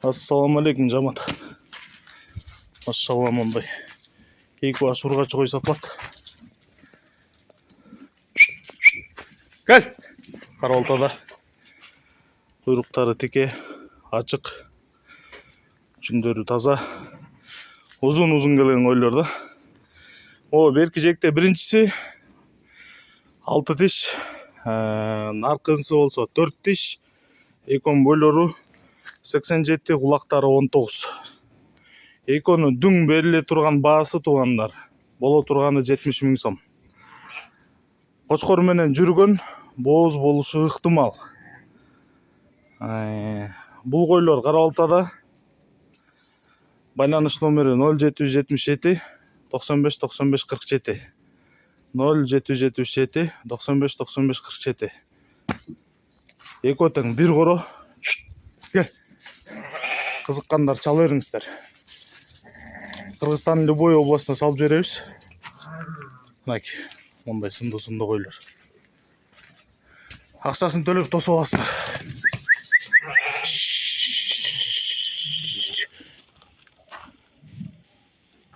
Ассаламу алейкум, жамат. Машалла, мындай 2 баш ургачы кой сатылат. Гел! Кара ортада. Куйруктары теке, ачык. Жүндөрү таза. Узун келген койлор да. Берки жекте биринчиси 6 тиш, аркынысы болсо 4 тиш, экөөнүн бойлору 87, кулактары 19. Экөөнүн дүң бериле турган баасы туугандар. Боло турганы 70 000 сом. Кочкор менен жүргөн бооз болушу ыктымал. Бул койлор Кара Балтада. Байланыш номери 0777 95 95 47. 0777 95 95 47. Экөө тең бир коро. Кел. Кызыккандар чала бериңиздер. Кыргызстандын любой областына салып жиберебиз. Мынакей, мындай сымдуу койлор. Акчасын төлөп тосуп аласыздар.